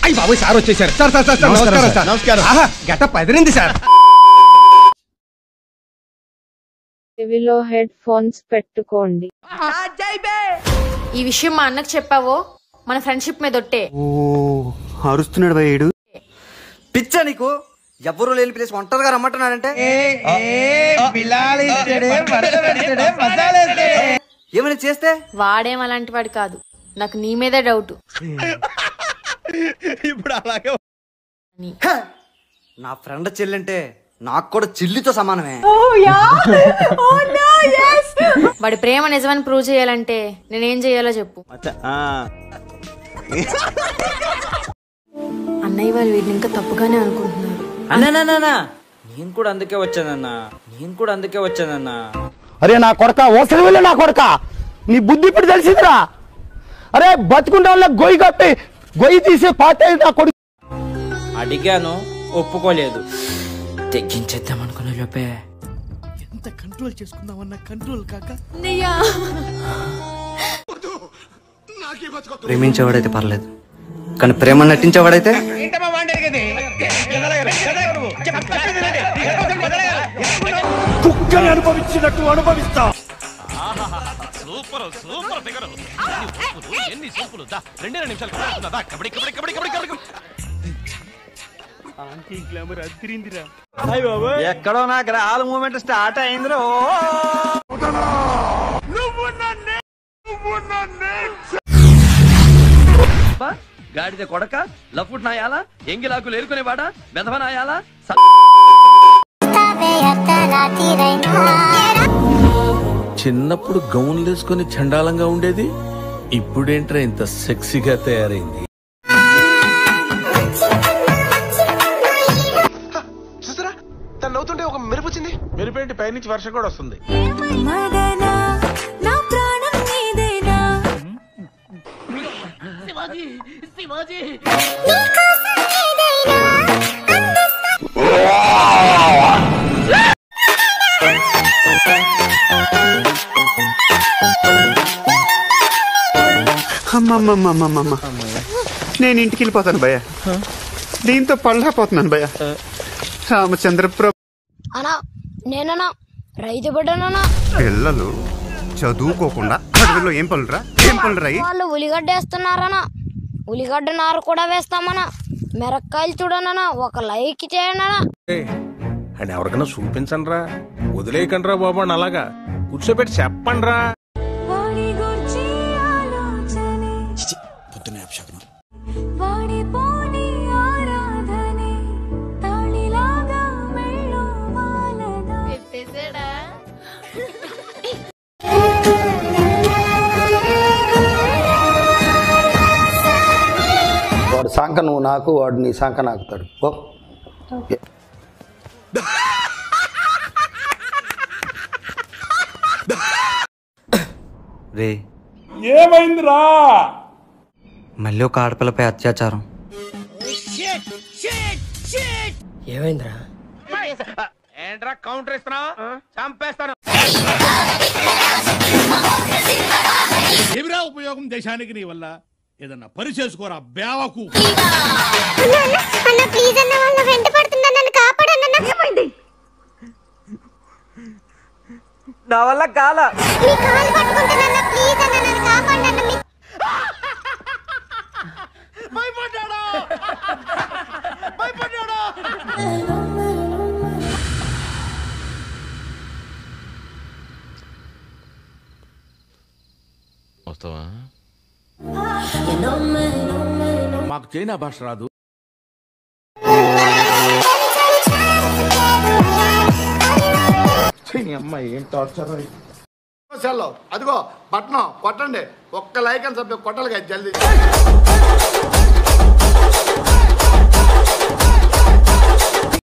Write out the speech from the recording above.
అయ్యి బాబు సార్ వచ్చేసారు. Sir sir sir నమస్కారం సార్. నమస్కారం. గెటప్ అదిరింది సార్. చెవిలో హెడ్ ఫోన్స్ పెట్టుకోండి. ఈ విషయం మా అన్నకు చెప్పావో మన ఫ్రెండ్షిప్ మీద ఒట్టే. అరుస్తున్నాడు భయ్యుడు. పిచ్చా నీకు? ఎవరు లేని ప్లేస్ ఒంటరిగా రమ్మంటున్నాడంటే ఏమైనా చేస్తే? వాడేం అలాంటి వాడు కాదు, నాకు నీ మీదే డౌట్. ఇప్పుడు అలాగే నా ఫ్రెండ్ చెల్లంటే నాకు కూడా చిల్లితో సమానమే. వాడి ప్రేమ నిజమని ప్రూవ్ చేయాలంటే నేనేం చేయాలో చెప్పు. అన్నయ్య వాళ్ళు వీటిని ఇంకా తప్పుగానే అనుకుంటున్నారు. అన్నా నేను కూడా అందుకే వచ్చానన్నా. అరే నా కొడక ఓసరి వెళ్ళి నా కొడక, నీ బుద్ధి ఇప్పుడు తెలిసిందిరా. అరే బతుకుంటే వాళ్ళ గొయ్యి కప్పి గొయ్యి తీసే పాత నా కొడుకు. అడిగాను, ఒప్పుకోలేదు. తెగించేద్దాం అనుకునే లోపే ఎంత కంట్రోల్ చేసుకుందామన్నా కంట్రోల్ కాక. ప్రేమించేవాడైతే పర్లేదు, కానీ ప్రేమ నటించేవాడైతే కుక్కని అనుభవించినట్టు అనుభవిస్తా. Super super figure. ఎన్ని సూపులు 2 నిమిషాలు కబడ్డీ కబడ్డీ కబడ్డీ కబడ్డీ. ఆంటీ గ్లామర్ అదిరిందిరా. ఎక్కడో నా గ్రహాల మూమెంట్ స్టార్ట్ అయిందిరో. గాడిద కొడక, లఫుట్ నాయాలా, ఎంగిలాకులు ఏరుకునేవాడా, బెదవనాయాలా. చిన్నప్పుడు గౌన్లు వేసుకుని చండాలంగా ఉండేది, ఇప్పుడేంట్రా ఇంత సెక్సీగా తయారైంది. చూసారా తను నవ్వుతుంటే ఒక మెరుపు వచ్చింది. మెరుపేంటి పైనుంచి వర్షం కూడా వస్తుంది. అమ్మమ్మమ్మమ్మమ్మ, నేను ఇంటికి వెళ్ళిపోతాను భయ్య. దీంతో పళ్ళపోతున్నాను భయ్య. రామచంద్ర ప్రభు అనా నేనన్నా రైతు బిడ్డనన్నా. పిల్లలు చదువుకోకుండా అడవిలో ఏం పనులురా వాళ్ళు ఉల్లిగడ్డ వేస్తున్నారనా, ఉల్లిగడ్డ నారు కూడా వేస్తామన్నా. మిరక్కాయలు చూడనన్నా, ఒక లైక్ చేయనన్నా. అని ఎవరికైనా చూపించండి రా, వదిలేయకండి రా బాబు అని అలాగా కూర్చోబెట్టి చెప్పండి రా. వాడు సాంక నువ్వు నాకు, వాడు నీ సాంక నాకుతాడు. ఓ రే ఏమైందిరా? మళ్ళీ ఒక ఆడపిల్లపై అత్యాచారం. ఏమైందిరా? ఏంట్రా కౌంటర్ ఇస్తున్నావు? చంపేస్తాను. ఏమిరా ఉపయోగం దేశానికి నీ వల్ల? ఏదన్నా పని చేసుకోరా బేవకు. నా వల్ల కాల. వస్తావా? మాకు చైనా భాష రాదు. అమ్మాయి ఏం టార్చర్. అదిగో బట్టనం కొట్టండి. ఒక్క లైక్ అని సభ్య కొట్టాలి కదా జల్దీ.